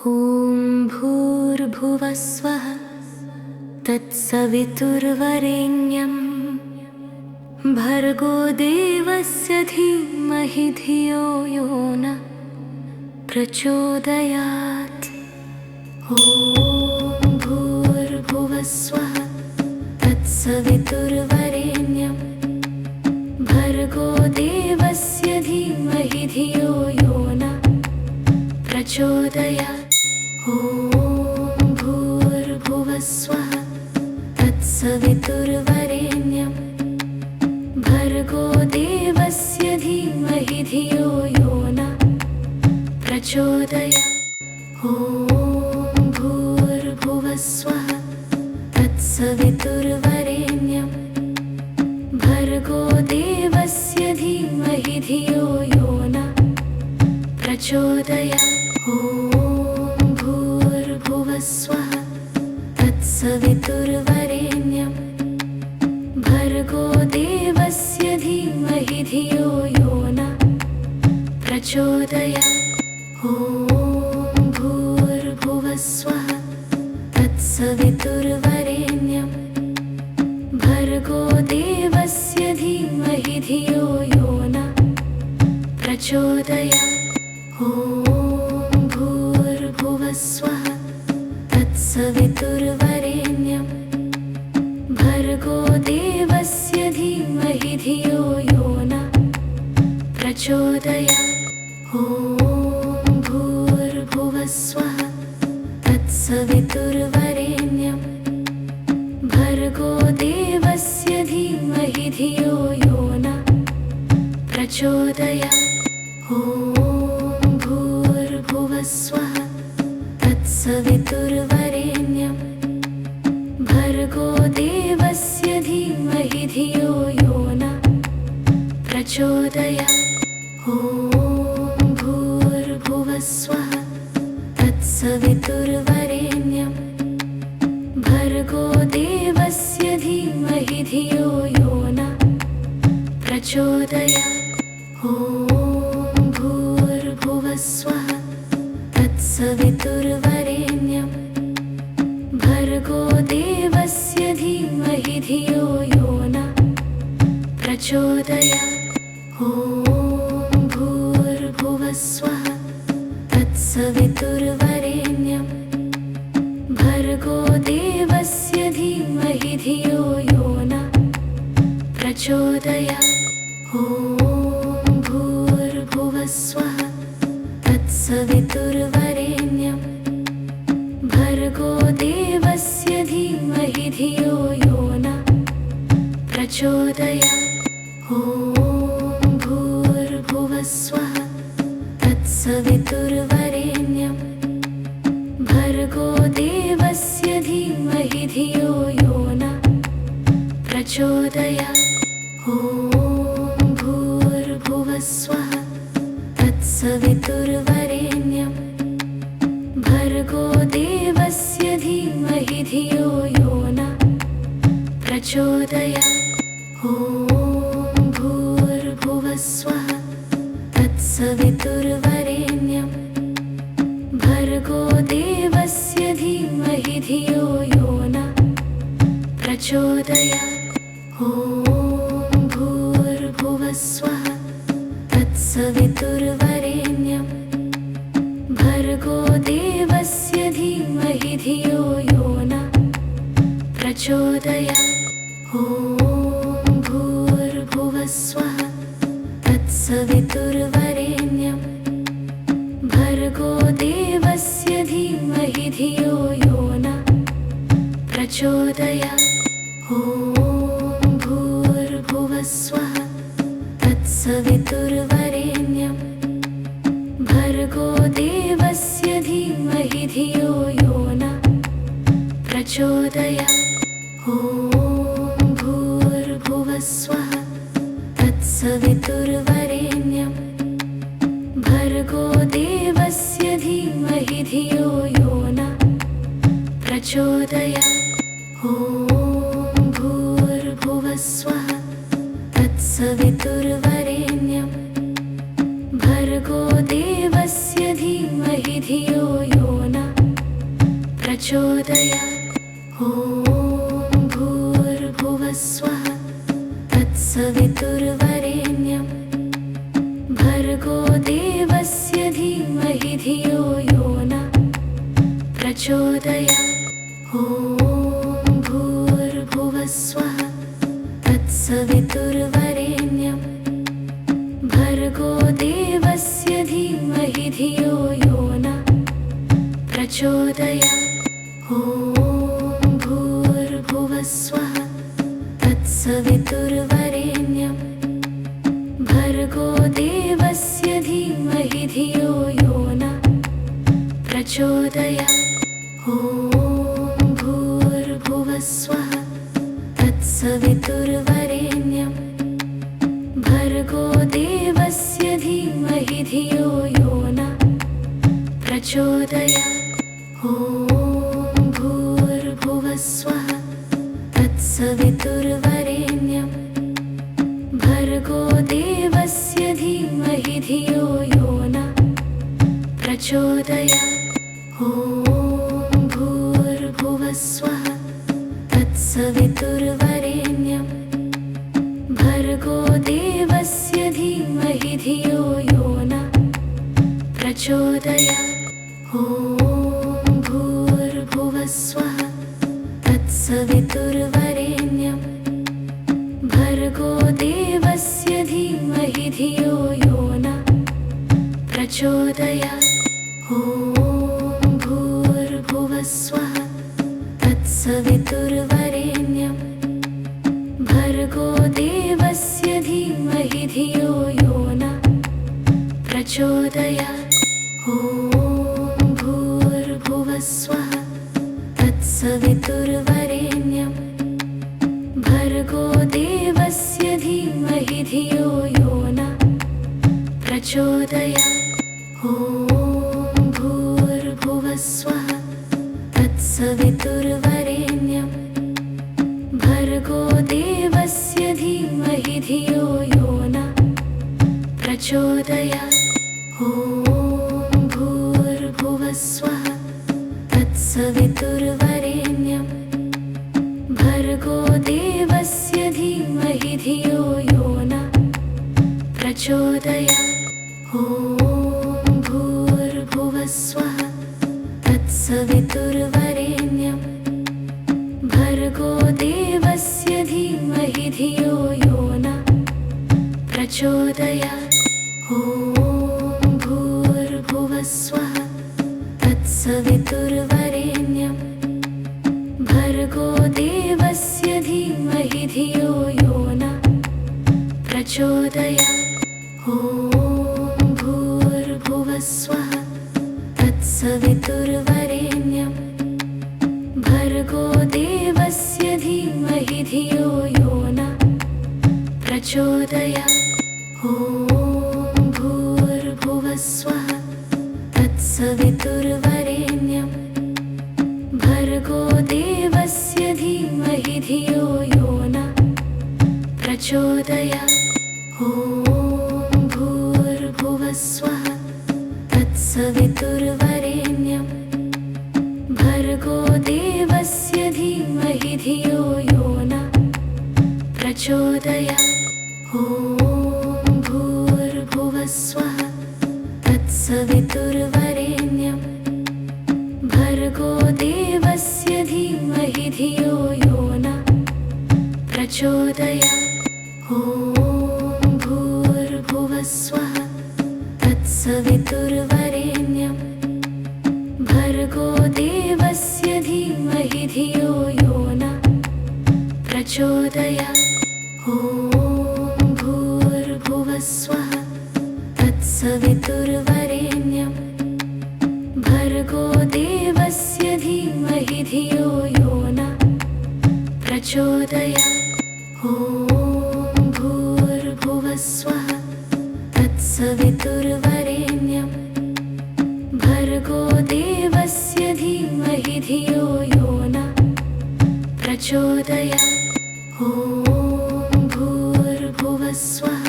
ॐ भूर्भुवः स्वः तत्सवितुर्वरेण्यं भर्गो देवस्य धीमहि धियो यो नः प्रचोदयात्। ॐ भूर्भुवः स्वः तत्सवितुर्वरेण्यं भर्गो देवस्य धीमहि धियो यो नः प्रचोदयात्। ॐ भूर्भुवः स्वः तत्सवितुर्वरेण्यं भर्गो देवस्य धीमहि धियो यो नः प्रचोदयात्। ॐ भूर्भुवः स्वः तत्सवितुर्वरेण्यं भर्गो देवस्य धीमहि धियो यो नः प्रचोदयात्। ॐ भूर्भुवः स्वः तत्सवितुर्वरेण्यं भर्गो देवस्य धीमहि धियो यो नः प्रचोदयात्। ॐ भूर्भुवः स्वः तत्सवितुर्वरेण्यं भर्गो देवस्य धीमहि धियो यो नः प्रचोदयात्। ॐ भूर्भुवः स्वः तत्सवितुर्वरेण्यं भर्गो देवस्य धीमहि धियो यो नः प्रचोदयात्। ॐ भूर्भुवः स्वः तत्सवितुर्वरेण्यं भर्गो देवस्य धीमहि धियो यो नः प्रचोदयात्। ॐ भूर्भुवः स्वः तत्सवितुर्वरेण्यं भर्गो देवस्य धीमहि धियो यो नः प्रचोदयात्। ॐ भूर्भुवः स्वः तत्सवितुर्वरेण्यं भर्गो देवस्य धीमहि धियो यो नः प्रचोदयात्। ॐ भूर्भुवः स्वः तत्सवितुर्वरेण्यं भर्गो देवस्य धीमहि धियो यो नः प्रचोदयात्। ॐ भूर्भुवः स्वः तत्सवितुर्वरेण्यं भर्गो देवस्य धीमहि धियो यो नः प्रचोदयात्। ॐ भूर्भुवः स्वः तत्सवितुर्वरेण्यं भर्गो देवस्य धीमहि धियो यो नः प्रचोदयात्। ॐ भूर्भुवः स्वः तत्सवितुर्वरेण्यं भर्गो देवस्य धीमहि धियो यो नः प्रचोदयात्। ॐ भूर्भुवः स्वः तत्सवितुर्वरेण्यं भर्गो देवस्य धीमहि धियो यो नः प्रचोदयात्। ॐ भूर्भुवः स्वः तत्सवितुर्वरेण्यं भर्गो देवस्य धीमहि धियो यो नः प्रचोदयात्। ॐ भूर्भुवः स्वः तत्सवितुर्वरेण्यं भर्गो देवस्य धीमहि धियो यो नः प्रचोदयात्। ॐ भूर्भुवः स्वः तत्सवितुर्वरेण्यं भर्गो देवस्य धीमहि धियो यो नः प्रचोदयात्। ॐ भूर्भुवः स्वः तत्सवितुर्वरेण्यं भर्गो देवस्य धीमहि धियो यो नः प्रचोदयात्। ॐ भूर्भुवः स्वः तत्सवितुर्वरेण्यं भर्गो देवस्य धीमहि धियो यो नः प्रचोदयात्। ॐ भूर्भुवः स्वः तत्सवितुर्वरेण्यं भर्गो देवस्य धीमहि धियो यो नः प्रचोदयात्। ॐ भूर्भुवस्वः तत्सवितुर्वरेण्यं भर्गो देवस्य धीमहि धियो यो नः प्रचोदयात्। ॐ भूर्भुवस्वः तत्सवितुर्वरेण्यं भर्गो देवस्य धीमहि धियो यो नः प्रचोदयात्। ॐ भूर्भुवस्वः तत्सवितुर्वरेण्यं भर्गो देवस्य धीमहि धियो यो नः प्रचोदयात्। ॐ भूर्भुवस्वः तत्सवितुर्वरेण्यं भर्गो देवस्य धीमहि धियो यो नः प्रचोदयात्। ॐ भूर्भुवस्वः तत्सवितुर्वरेण्यं भर्गो देवस्य धीमहि धियो यो नः प्रचोदयात्। ॐ भूर्भुवस्वः तत्सवितुर्वरेण्यं भर्गो देवस्य धीमहि धियो यो नः प्रचोदयात्। ॐ भूर्भुवस्वः तत्सवितुर्वरेण्यं भर्गो देवस्य धीमहि धियो यो नः प्रचोदयात्। ॐ भूर्भुवस्वः तत्सवितुर्वरेण्यं भर्गो देवस्य धीमहि धियो यो नः प्रचोदयात्। ॐ भूर्भुवस्वः तत्सवितुर्वरेण्यं भर्गो देवस्य धीमहि धियो यो नः प्रचोदयात्। ॐ भूर्भुवस्वः तत्सवितुर्वरेण्यं भर्गो देवस्य धीमहि धियो यो नः प्रचोदयात्। ॐ भूर्भुवस्वः तत्सवितुर्वरेण्यं भर्गो देवस्य धीमहि धियो यो नः प्रचोदयात्। ॐ भूर्भुवस्वः तत्सवितुर्वरेण्यं भर्गो देवस्य धीमहि धियो यो नः प्रचोदयात्। ॐ भूर्भुवस्वः तत्सवितुर्वरेण्यं भर्गो देवस्य धीमहि धियो यो नः प्रचोदयात्। ॐ भूर्भुवस्वः तत्सवितुर्वरेण्यं भर्गो देवस्य धीमहि धियो यो नः प्रचोदयात्। ॐ भूर्भुवस्वः तत्सवितुर्वरेण्यं भर्गो देवस्य धीमहि धियो यो नः प्रचोदयात्। ॐ भूर्भुवस्वः तत्सवितुर्वरेण्यं भर्गो देवस्य धीमहि धियो यो नः प्रचोदयात्। ॐ भूर्भुवस्वः तत्सवितुर्वरेण्यं भर्गो देवस्य धीमहि धियो यो नः प्रचोदयात्। ॐ भूर्भुवस्वः तत्सवितुर्वरेण्यं भर्गो देवस्य धीमहि धियो यो नः प्रचोदयात्। ॐ भूर्भुवस्वः तत्सवितुर्वरेण्यं भर्गो देवस्य धीमहि धियो यो नः प्रचोदयात्। ॐ भूर्भुवस्वः तत्सवितुर्वरेण्यं भर्गो देवस्य धीमहि धियो यो नः प्रचोदयात्। ॐ भूर्भुवस्वः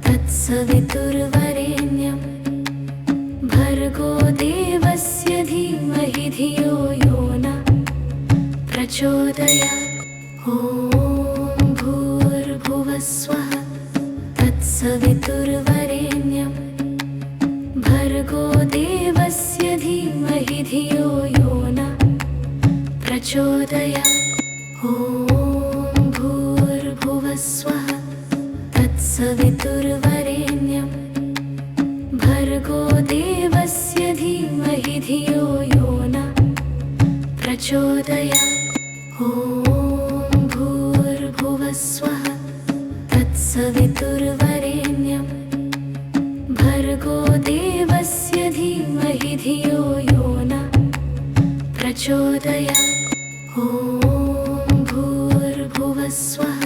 तत्सवितुर्वरेण्यं भर्गो देवस्य धीमहि धियो यो प्रचोदयात्। ॐ भूर्भुवः स्वः तत्सवितुर्वरेण्यं भर्गो देवस्य धीमहि धियो यो नः प्रचोदयात्। ॐ भूर्भुवः स्वः तत्सवितुर्वरेण्यं भर्गो देवस्य धीमहि धियो यो नः प्रचोदयात्। ॐ भूर्भुवः स्वः तत्सवितुर्वरेण्यं भर्गो देवस्य धीमहि धियो यो नः प्रचोदयात्। ॐ भूर्भुवः स्वः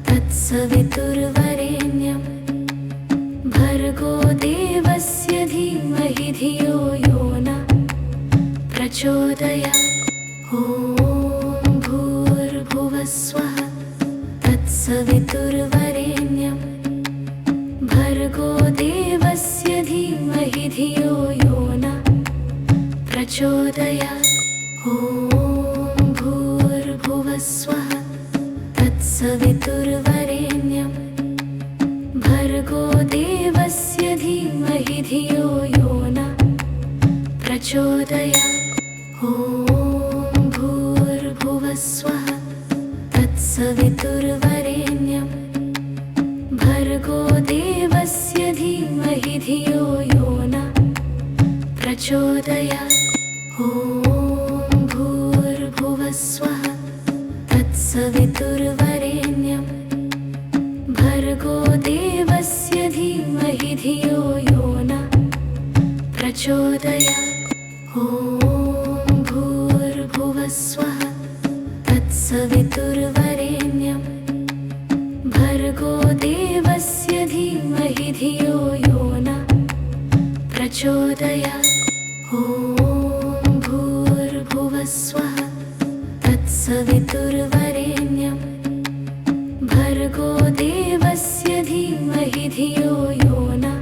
तत्सवितुर्वरेण्यं भर्गो देवस्य धीमहि धियो यो नः प्रचोदयात्। ॐ भूर्भुवः स्वः तत्सवितुर्वरेण्यं भर्गो देवस्य धीमहि धियो यो नः प्रचोदयात्। ॐ भूर्भुवः स्वः तत्सवितुर्वरेण्यं भर्गो देवस्य धीमहि धियो यो नः प्रचोदयात्। ॐ भूर्भुवः स्वः तत्सवितुर्वरेण्यं भर्गो देवस्य धीमहि धियो यो नः प्रचोदयात्। ॐ भूर्भुवः स्वः तत्सवितुर्वरेण्यं भर्गो देवस्य धीमहि धियो यो नः प्रचोदयात्। ॐ भूर्भुवः स्वः तत्सवितुर्वरेण्यं भर्गो देवस्य धीमहि धियो यो नः प्रचोदयात्। ॐ भूर्भुवः स्वः तत्सवितुर्वरेण्यं भर्गो देवस्य धीमहि धियो यो नः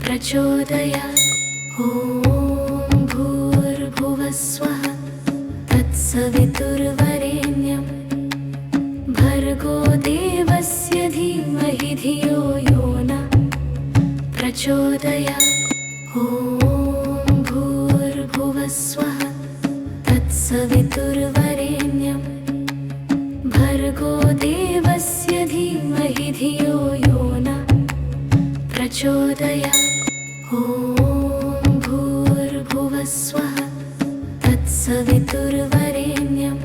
प्रचोदयात्। ॐ भूर्भुवः स्वः तत्सवितुर्वरेण्यं भर्गो देवस्य धीमहि धियो यो नः प्रचोदयात्। ॐ भूर्भुवः स्वः तत्सवितुर्वरेण्यं भर्गो देवस्य धीमहि धियो यो नः प्रचोदयात्। ॐ भूर्भुवः स्वः तत्सवितुर्वरेण्यं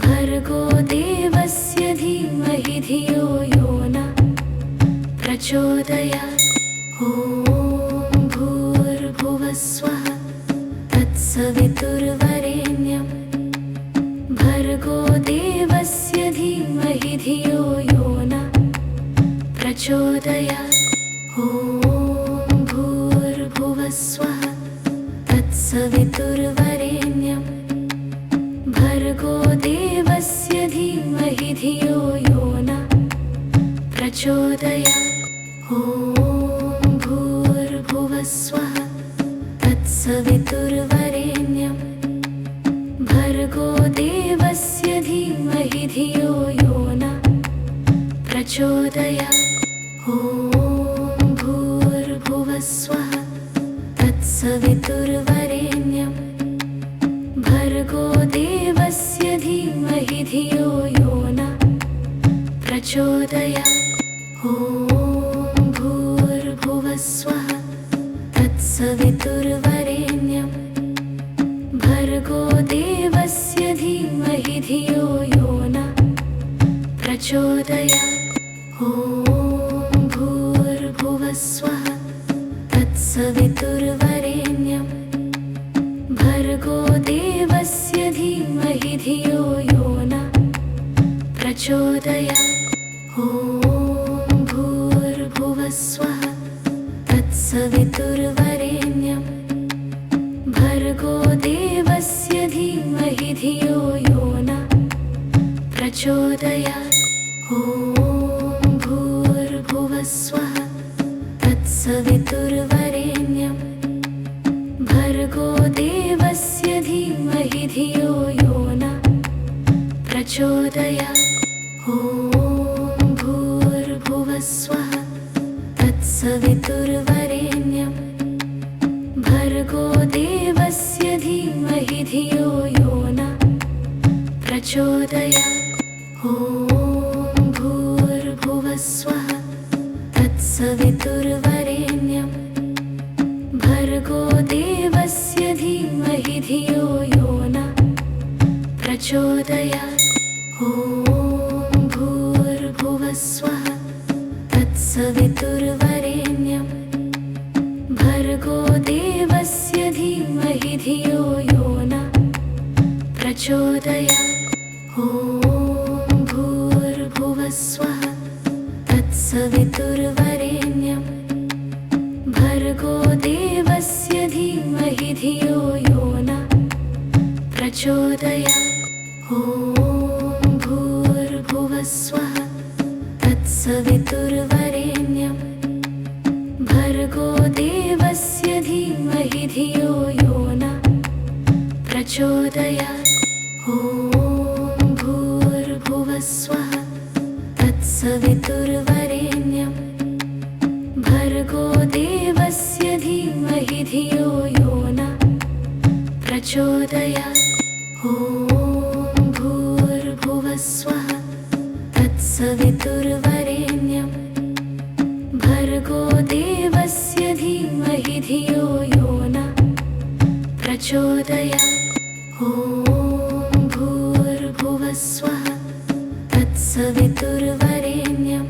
भर्गो देवस्य धीमहि धियो यो नः प्रचोदयात्। ॐ भूर्भुवः स्वः तत्सवितुर्वरेण्यं भर्गो देवस्य धीमहि धियो यो नः प्रचोदयात्। ॐ भूर्भुवः स्वः तत्सवितुर्वरेण्यं भर्गो देवस्य धीमहि धियो यो नः प्रचोदयात्। ॐ भूर्भुवः स्वः तत्सवितुर्वरेण्यं भर्गो देवस्य धीमहि धियो यो नः प्रचोदयात्। ॐ भूर्भुवः स्वः तत्सवितुर्वरेण्यं भर्गो देवस्य धीमहि धियो यो नः प्रचोदयात्। ॐ भूर्भुवः स्वः तत्सवितुर्वरेण्यं भर्गो देवस्य धीमहि धियो यो नः प्रचोदयात्। ॐ भूर्भुवः स्वः तत्सवितुर्वरेण्यं भर्गो देवस्य धीमहि धियो यो नः प्रचोदयात्। ॐ भूर्भुवः स्वः तत्सवितुर्वरेण्यं भर्गो देवस्य धीमहि धियो यो नः प्रचोदयात्। ॐ भूर्भुवः स्वः तत्सवितुर्वरेण्यं भर्गो देवस्य धीमहि धियो यो प्रचोदयात्। ॐ भूर्भुवस्वः तत्सवितुर्वरेण्यं भर्गो देवस्य धीमहि धियो यो नः प्रचोदयात्। ॐ भूर्भुवस्वः तत्सवितुर्वरेण्यं भर्गो देवस्य धीमहि धियो यो नः प्रचोदयात्। ॐ भूर्भुवस्वः तत्सवितुर्वरेण्यं भर्गो देवस्य धीमहि धियो यो नः प्रचोदयात्। ॐ भूर्भुवस्वः तत्सवितुर्वरेण्यं भर्गो देवस्य धीमहि धियो यो नः प्रचोदयात्। ॐ भूर्भुवस्वः तत्सवितुर्वरेण्यं भर्गो देवस्य धीमहि धियो यो नः प्रचोदयात्। ॐ भूर्भुवस्वः तत्सवितुर्वरेण्यं भर्गो देवस्य धीमहि धियो यो नः प्रचोदयात्। ॐ भूर्भुवस्वः तत्सवितुर्वरेण्यं भर्गो देवस्य धीमहि धियो यो नः प्रचोदयात्। ॐ भूर्भुवस्वः तत्सवितुर्वरेण्यं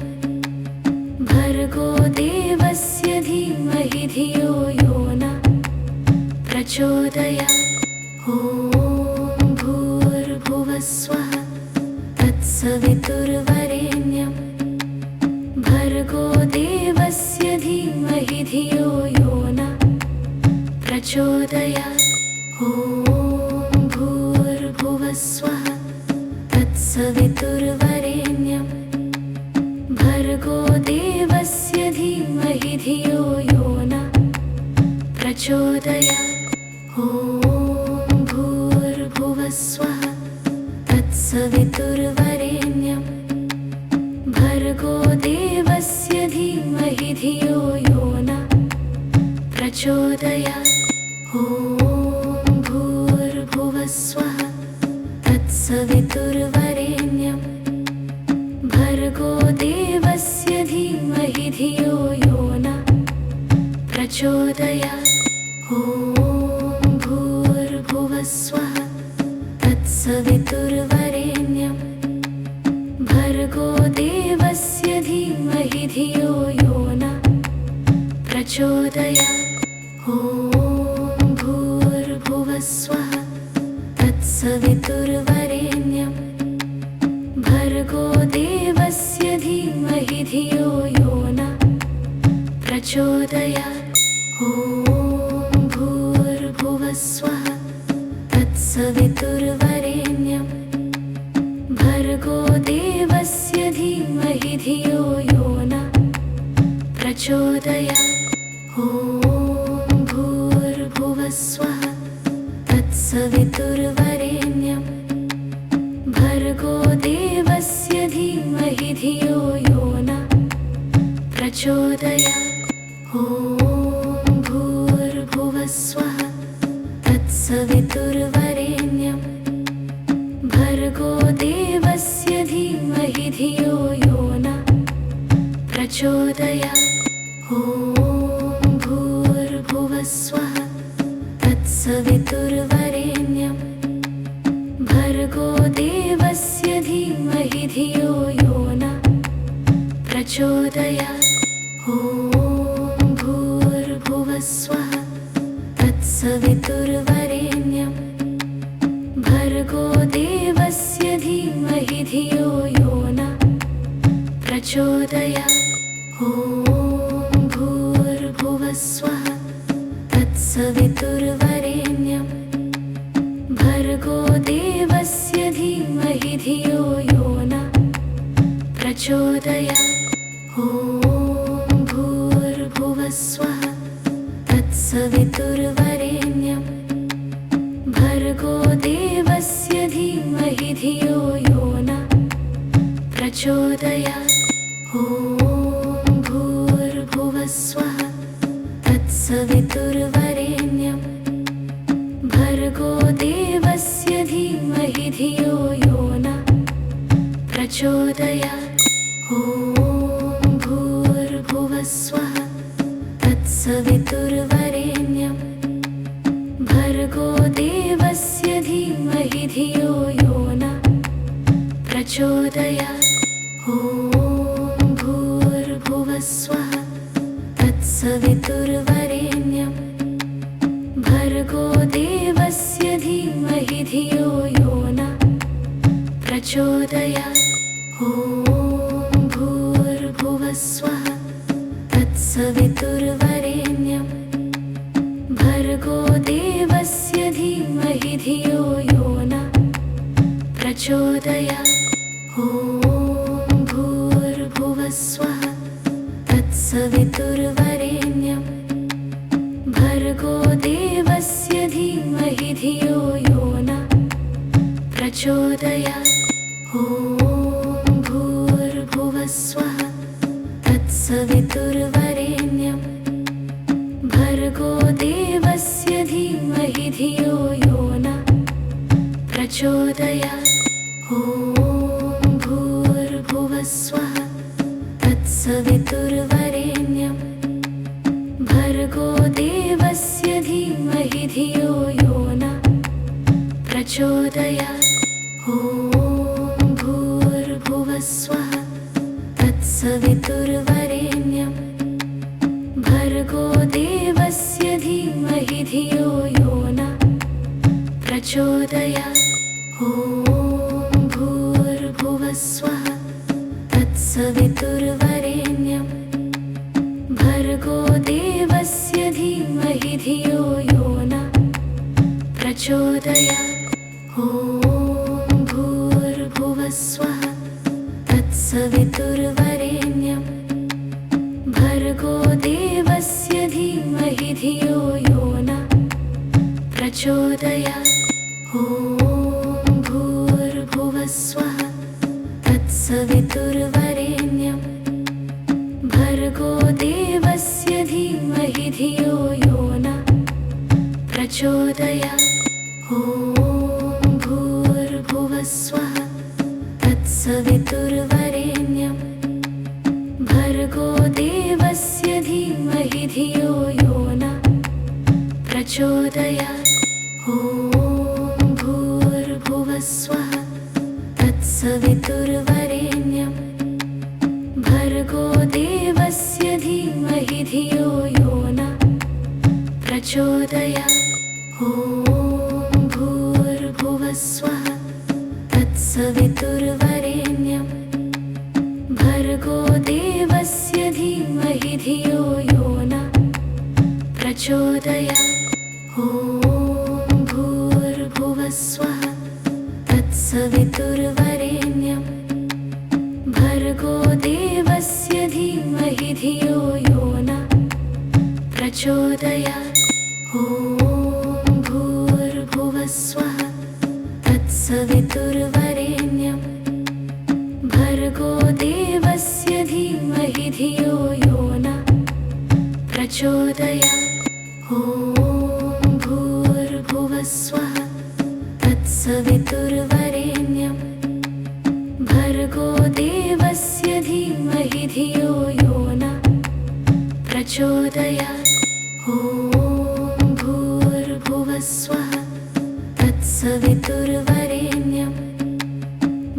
भर्गो देवस्य धीमहि धियो यो नः प्रचोदयात्। ॐ भूर्भुवस्वः तत्सवितुर्वरेण्यं भर्गो देवस्य धीमहि धियो यो नः प्रचोदयात्। ॐ भूर्भुवस्वः तत्सवितुर्वरेण्यं भर्गो देवस्य धीमहि धियो यो नः प्रचोदयात्। ॐ भूर्भुवस्वः तत्सवितुर्वरेण्यं भर्गो देवस्य धीमहि धियो यो नः प्रचोदयात्। ॐ भूर्भुवस्वः तत्सवितुर्वरेण्यं भर्गो देवस्य धीमहि धियो यो नः प्रचोदयात्। ॐ भूर्भुवस्वः तत्सवितुर्वरेण्यं भर्गो देवस्य धीमहि धियो यो नः प्रचोदयात्। ॐ भूर्भुवस्वः तत्सवितुर्वरेण्यं भर्गो देवस्य धीमहि धियो यो नः प्रचोदयात्। ॐ भूर्भुवस्वः तत्सवितुर्वरेण्यं भर्गो देवस्य धीमहि धियो यो नः प्रचोदयात्। ॐ भूर्भुवस्वः तत्सवितुर्वरेण्यं भर्गो देवस्य धीमहि धियो यो नः प्रचोदयात्। ॐ भूर्भुवस्वः तत्सवितुर्वरेण्यं भर्गो देवस्य धीमहि धियो यो नः प्रचोदयात्। ॐ भूर्भुवस्वः तत्सवितुर्वरेण्यं भर्गो देवस्य धीमहि धियो यो नः प्रचोदयात्। ॐ भूर्भुवस्वः तत्सवितुर्वरेण्यं भर्गो देवस्य धीमहि धियो यो नः प्रचोदयात्। ॐ भूर्भुवस्वः तत्सवितुर्वरेण्यं भर्गो देवस्य धीमहि धियो यो नः प्रचोदयात्। ॐ भूर्भुवस्वः तत्सवितुर्वरेण्यं भर्गो देवस्य धीमहि धियो यो भर्गो देवस्य धीमहि धियो यो नः प्रचोदयात्। ॐ भूर्भुवः स्वः तत्सवितुर्वरेण्यं भर्गो देवस्य धीमहि धियो यो नः प्रचोदयात्। ॐ भूर्भुवः स्वः तत्सवितुर्वरेण्यं भर्गो देवस्य धीमहि धियो यो नः प्रचोदयात्। ॐ भूर्भुवः स्वः तत्सवितुर्वरेण्यं भर्गो देवस्य धीमहि धियो यो नः प्रचोदयात्। ॐ भूर्भुवः स्वः तत्सवितुर्वरेण्यं भर्गो देवस्य धीमहि धियो यो नः प्रचोदयात्। ॐ भूर्भुवः स्वः तत्सवितुर्वरेण्यं भर्गो देवस्य धीमहि धियो यो नः प्रचोदयात्। ॐ भूर्भुवः स्वः तत्सवितुर्वरेण्यं भर्गो देवस्य धीमहि धियो यो नः प्रचोदयात्। ॐ भूर्भुवः स्वः तत्सवितुर्वरेण्यं भर्गो देवस्य धीमहि धियो यो नः प्रचोदयात्। ॐ भूर्भुवः स्वः तत्सवितुर्वरेण्यं भर्गो देवस्य धीमहि धियो यो नः प्रचोदयात्। ॐ भूर्भुवः स्वः तत्सवितुर्वरेण्यं भर्गो देवस्य धीमहि धियो यो नः प्रचोदयात्। ॐ भूर्भुवः स्वः तत्सवितुर्वरेण्यं भर्गो देवस्य धीमहि धियो यो नः प्रचोदयात्। ॐ भूर्भुवः स्वः तत्सवितुर्वरेण्यं भर्गो देवस्य धीमहि धियो यो नः प्रचोदयात्। ॐ भूर्भुवः स्वः तत्सवितुर्वरेण्यं भर्गो देवस्य धीमहि धियो यो नः प्रचोदयात्। ॐ भूर्भुवः स्वः तत्सवितुर्वरेण्यं भर्गो देवस्य धीमहि धियो यो नः प्रचोदयात्। ॐ भूर्भुवः स्वः तत्सवितुर्वरेण्यं भर्गो देवस्य धीमहि धियो यो नः प्रचोदयात्। ॐ भूर्भुवः स्वः तत्सवितुर्वरेण्यं भर्गो देवस्य धीमहि धियो यो नः प्रचोदयात्। ॐ भूर्भुवः स्वः तत्सवितुर्वरेण्यं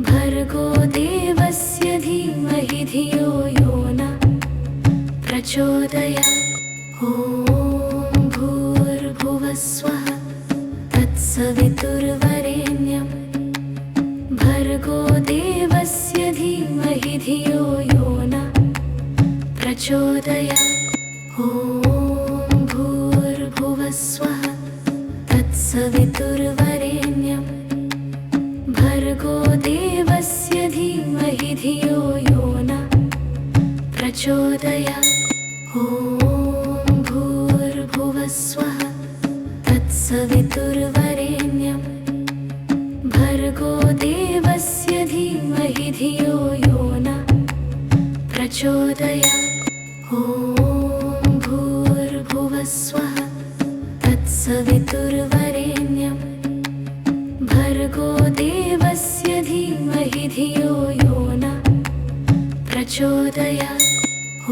भर्गो देवस्य धीमहि धियो यो नः प्रचोदयात्। ॐ भूर्भुवः स्वः तत्सवितुर्वरेण्यं भर्गो देवस्य धीमहि धियो यो नः प्रचोदयात्। ॐ भूर्भुवः स्वः तत्सवितुर्वरेण्यं भर्गो देवस्य धीमहि धियो यो नः प्रचोदयात्। ॐ भूर्भुवः स्वः तत्सवितुर्वरेण्यं भर्गो देवस्य धीमहि धियो यो नः प्रचोदयात्। ॐ भूर्भुवः स्वः तत्सवितुर्वरेण्यं भर्गो देवस्य धीमहि धियो यो नः प्रचोदयात्। ॐ